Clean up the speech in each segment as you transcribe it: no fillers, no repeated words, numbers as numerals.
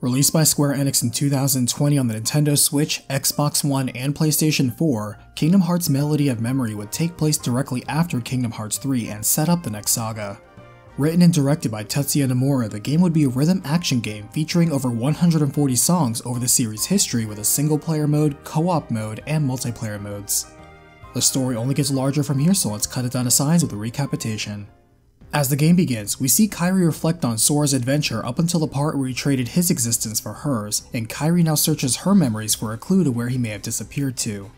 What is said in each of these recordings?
Released by Square Enix in 2020 on the Nintendo Switch, Xbox One, and PlayStation 4, Kingdom Hearts Melody of Memory would take place directly after Kingdom Hearts 3 and set up the next saga. Written and directed by Tetsuya Nomura, the game would be a rhythm action game featuring over 140 songs over the series' history with a single-player mode, co-op mode, and multiplayer modes. The story only gets larger from here, so let's cut it down to size with a recapitation. As the game begins, we see Kairi reflect on Sora's adventure up until the part where he traded his existence for hers, and Kairi now searches her memories for a clue to where he may have disappeared to.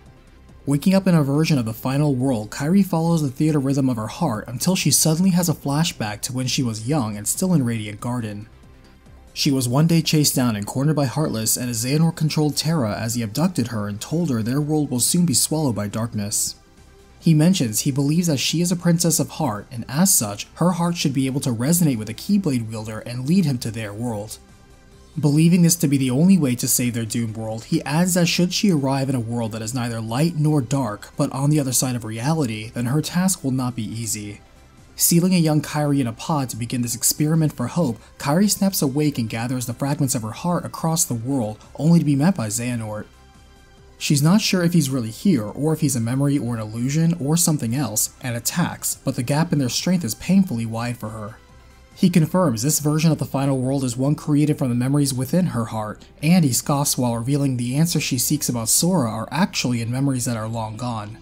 Waking up in a version of the final world, Kairi follows the theater rhythm of her heart until she suddenly has a flashback to when she was young and still in Radiant Garden. She was one day chased down and cornered by Heartless, and a Xehanort controlled Terra as he abducted her and told her their world will soon be swallowed by darkness. He mentions he believes that she is a princess of heart, and as such, her heart should be able to resonate with a Keyblade wielder and lead him to their world. Believing this to be the only way to save their doomed world, he adds that should she arrive in a world that is neither light nor dark, but on the other side of reality, then her task will not be easy. Sealing a young Kairi in a pod to begin this experiment for hope, Kairi snaps awake and gathers the fragments of her heart across the world, only to be met by Xehanort. She's not sure if he's really here, or if he's a memory or an illusion, or something else, and attacks, but the gap in their strength is painfully wide for her. He confirms this version of the final world is one created from the memories within her heart, and he scoffs while revealing the answers she seeks about Sora are actually in memories that are long gone.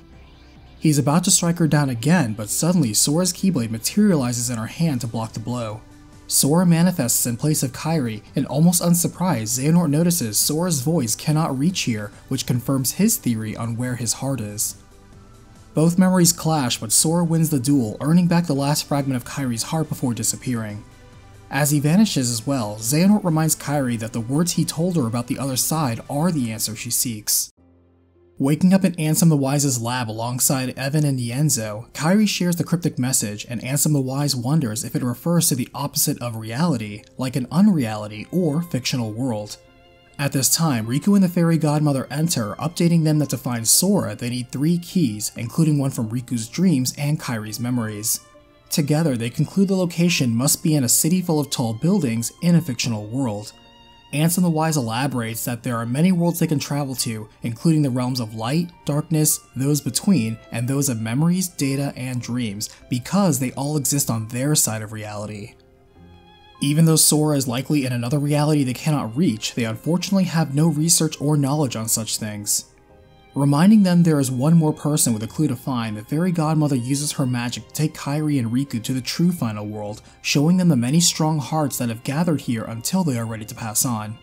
He's about to strike her down again, but suddenly Sora's Keyblade materializes in her hand to block the blow. Sora manifests in place of Kairi, and almost unsurprised, Xehanort notices Sora's voice cannot reach here, which confirms his theory on where his heart is. Both memories clash, but Sora wins the duel, earning back the last fragment of Kairi's heart before disappearing. As he vanishes as well, Xehanort reminds Kairi that the words he told her about the other side are the answer she seeks. Waking up in Ansem the Wise's lab alongside Evan and Nienzo, Kairi shares the cryptic message, and Ansem the Wise wonders if it refers to the opposite of reality, like an unreality or fictional world. At this time, Riku and the Fairy Godmother enter, updating them that to find Sora they need 3 keys, including one from Riku's dreams and Kairi's memories. Together, they conclude the location must be in a city full of tall buildings in a fictional world. Ansem the Wise elaborates that there are many worlds they can travel to, including the realms of light, darkness, those between, and those of memories, data, and dreams, because they all exist on their side of reality. Even though Sora is likely in another reality they cannot reach, they unfortunately have no research or knowledge on such things. Reminding them there is one more person with a clue to find, the Fairy Godmother uses her magic to take Kairi and Riku to the true final world, showing them the many strong hearts that have gathered here until they are ready to pass on.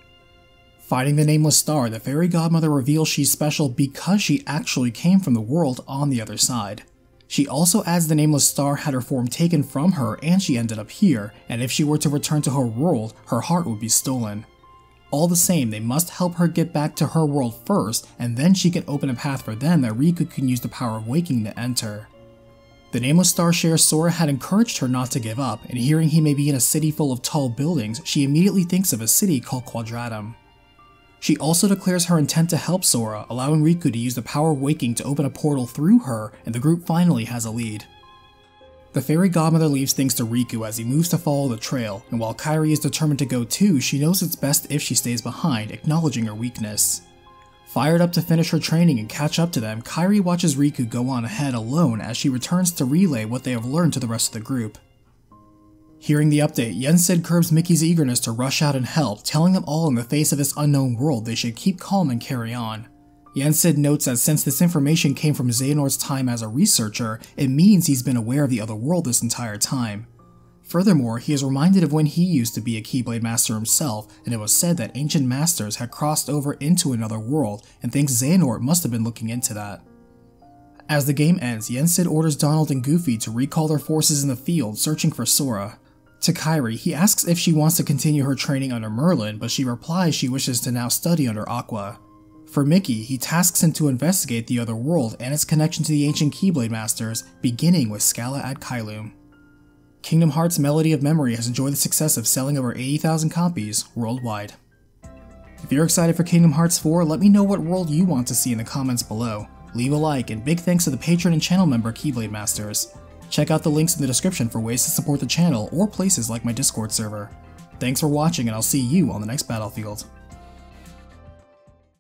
Finding the nameless star, the Fairy Godmother reveals she's special because she actually came from the world on the other side. She also adds the nameless star had her form taken from her and she ended up here, and if she were to return to her world, her heart would be stolen. All the same, they must help her get back to her world first, and then she can open a path for them that Riku can use the power of waking to enter. The nameless star shares Sora had encouraged her not to give up, and hearing he may be in a city full of tall buildings, she immediately thinks of a city called Quadratum. She also declares her intent to help Sora, allowing Riku to use the power of waking to open a portal through her, and the group finally has a lead. The Fairy Godmother leaves things to Riku as he moves to follow the trail, and while Kairi is determined to go too, she knows it's best if she stays behind, acknowledging her weakness. Fired up to finish her training and catch up to them, Kairi watches Riku go on ahead alone as she returns to relay what they have learned to the rest of the group. Hearing the update, Yensid curbs Mickey's eagerness to rush out and help, telling them all in the face of this unknown world they should keep calm and carry on. Yensid notes that since this information came from Xehanort's time as a researcher, it means he's been aware of the other world this entire time. Furthermore, he is reminded of when he used to be a Keyblade Master himself, and it was said that ancient masters had crossed over into another world, and thinks Xehanort must have been looking into that. As the game ends, Yensid orders Donald and Goofy to recall their forces in the field, searching for Sora. To Kairi, he asks if she wants to continue her training under Merlin, but she replies she wishes to now study under Aqua. For Mickey, he tasks him to investigate the other world and its connection to the ancient Keyblade Masters, beginning with Scala ad Caelum. Kingdom Hearts Melody of Memory has enjoyed the success of selling over 80,000 copies worldwide. If you're excited for Kingdom Hearts 4, let me know what world you want to see in the comments below. Leave a like, and big thanks to the patron and channel member Keyblade Masters. Check out the links in the description for ways to support the channel or places like my Discord server. Thanks for watching, and I'll see you on the next battlefield.